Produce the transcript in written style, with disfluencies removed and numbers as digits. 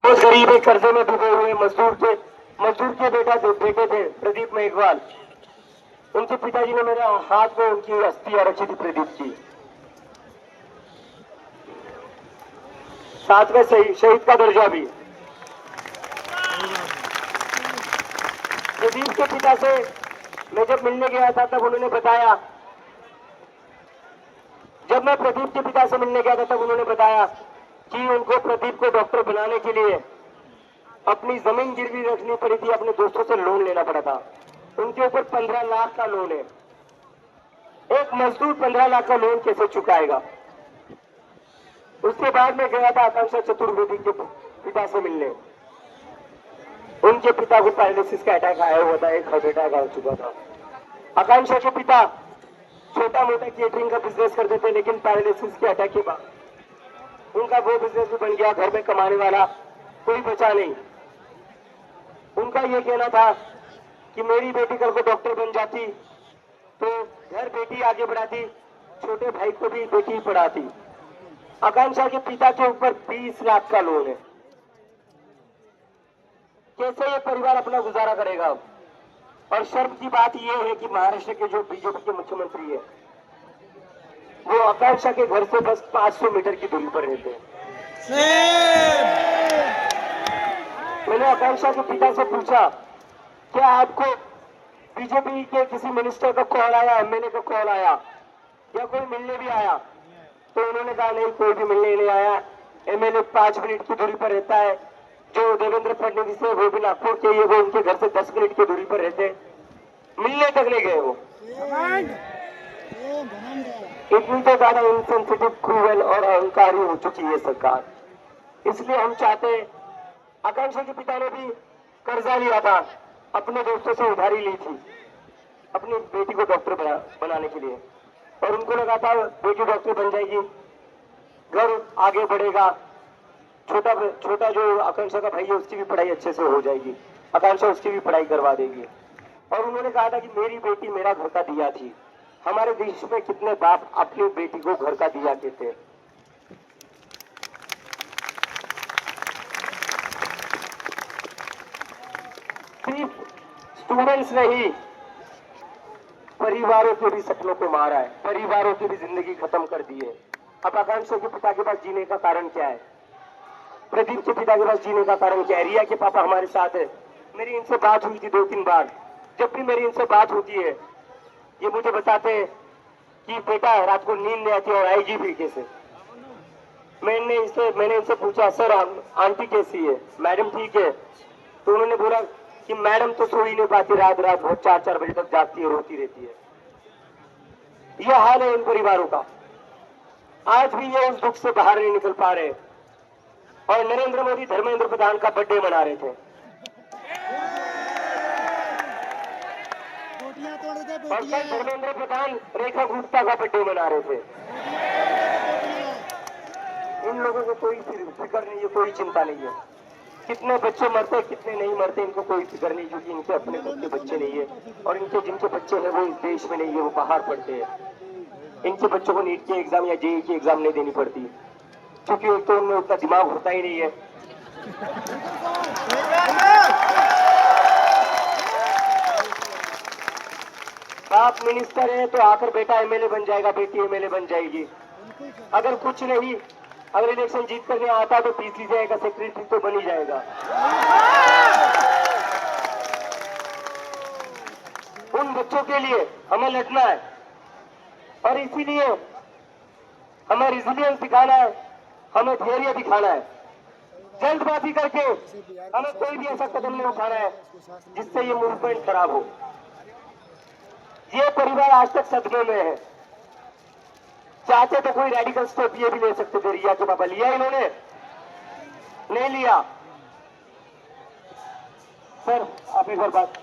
बहुत गरीब है, कर्जे में डूबे हुए मजदूर के बेटे थे प्रदीप मेघवाल। उनके पिताजी ने मेरे हाथ में उनकी अस्थि रखी थी प्रदीप की। साथ में शहीद का दर्जा भी। प्रदीप के पिता से मैं जब मिलने गया था तब उन्होंने बताया, कि उनको प्रदीप को डॉक्टर बनाने के लिए अपनी जमीन गिरवी रखनी पड़ी थी, अपने दोस्तों से लोन लेना पड़ा था। उनके ऊपर 15 लाख का लोन है। एक मजदूर 15 लाख का लोन कैसे चुकाएगा? उसके बाद में गया था आकांक्षा चतुर्वेदी के पिता से मिलने। उनके पिता को पैरालिसिस का अटैक आया हुआ था, एक हार्ट अटैक आ चुका था। आकांक्षा के पिता छोटा मोटा केटरिंग का बिजनेस करते थे, लेकिन पैरालिसिस के अटैक के बाद उनका वो बिजनेस भी बन गया, घर में कमाने वाला कोई बचा नहीं। उनका ये कहना था कि मेरी बेटी कल को डॉक्टर बन जाती तो घर बेटी आगे बढ़ाती, छोटे भाई को भी बेटी पढ़ाती। आकांक्षा के पिता के ऊपर 20 लाख का लोन है। कैसे ये परिवार अपना गुजारा करेगा? और शर्म की बात यह है कि महाराष्ट्र के जो बीजेपी के मुख्यमंत्री है वो आकांक्षा के घर से बस 500 मीटर की दूरी पर रहते हैं। मैंने आकांक्षा के पिता से पूछा, क्या आपको बीजेपी के किसी मिनिस्टर का कॉल आया, एमएलए का कॉल आया या कोई मिलने भी आया? तो उन्होंने कहा नहीं, कोई भी मिलने नहीं आया। एमएलए 5 मिनट की दूरी पर रहता है। जो देवेंद्र फडणवीस है वो भी नागपुर के, ये वो उनके घर से 10 मिनट की दूरी पर रहते, मिलने तक नहीं गए वो। इतनी तो ज्यादा इनसेंसिटिव, क्रूएल और अहंकारी हो चुकी है सरकार। इसलिए हम चाहते हैं, आकांक्षा के पिता ने भी कर्जा लिया था, अपने दोस्तों से उधारी ली थी अपनी बेटी को डॉक्टर बनाने के लिए, और उनको लगा था बेटी डॉक्टर बन जाएगी, घर आगे बढ़ेगा, छोटा जो आकांक्षा का भाई है उसकी भी पढ़ाई अच्छे से हो जाएगी, आकांक्षा उसकी भी पढ़ाई करवा देगी। और उन्होंने कहा था कि मेरी बेटी मेरा घर का दिया थी। हमारे देश में कितने बाप अपनी बेटी को घर का दिया कहते हैं? सिर्फ स्टूडेंट्स नहीं, परिवारों के भी सपनों को मारा है, परिवारों की भी जिंदगी खत्म कर दी है। अब आकांक्षा के पिता के पास जीने का कारण क्या है? प्रदीप के पिता के पास जीने का कारण क्या है? रिया के पापा हमारे साथ है। मेरी इनसे बात हुई थी 2-3 बार। जब भी मेरी इनसे बात होती है ये मुझे बताते हैं कि बेटा रात को नींद नहीं आती और आएगी भी कैसे। मैंने इनसे पूछा, सर आंटी कैसी है, मैडम ठीक है? तो उन्होंने बोला कि मैडम तो सो ही नहीं पाती, रात बहुत 4-4 बजे तक जागती है, रोती रहती है। यह हाल है इन परिवारों का। आज भी ये उस दुख से बाहर नहीं निकल पा रहे। और नरेंद्र मोदी धर्मेंद्र प्रधान का बर्थडे मना रहे थे, और कल धर्मेंद्र प्रधान रेखा गुप्ता का बर्थडे मना रहे थे। इन लोगों को कोई फिक्र नहीं है, कोई चिंता नहीं है। कितने बच्चे मरते कितने नहीं मरते इनको कोई फिक्र नहीं, क्योंकि इनके अपने खुद के बच्चे नहीं है, और इनके जिनके बच्चे हैं वो इस देश में नहीं है, वो बाहर पढ़ते हैं। इनके बच्चों को नीट की एग्जाम या जेईई की एग्जाम नहीं देनी पड़ती, क्योंकि एक तो उनमें उतना दिमाग होता ही नहीं है। आप मिनिस्टर है तो आकर बेटा एमएलए बन जाएगा, बेटी एमएलए बन जाएगी। अगर कुछ नहीं, अगर इलेक्शन जीत करने आता तो पीसी जाएगा, सेक्रेटरी तो बन ही जाएगा। उन बच्चों के लिए हमें लड़ना है, और इसीलिए हमें रेजिलियंस दिखाना है, हमें धैर्य दिखाना है। जल्दबाजी करके हमें कोई भी ऐसा कदम नहीं उठाना है जिससे ये मूवमेंट खराब हो। ये परिवार आज तक सदमे में है। चाहते तो कोई रेडिकल स्टेप ये भी ले सकते थे। रिया के पापा लिया, इन्होंने नहीं लिया। सर आप एक बार बात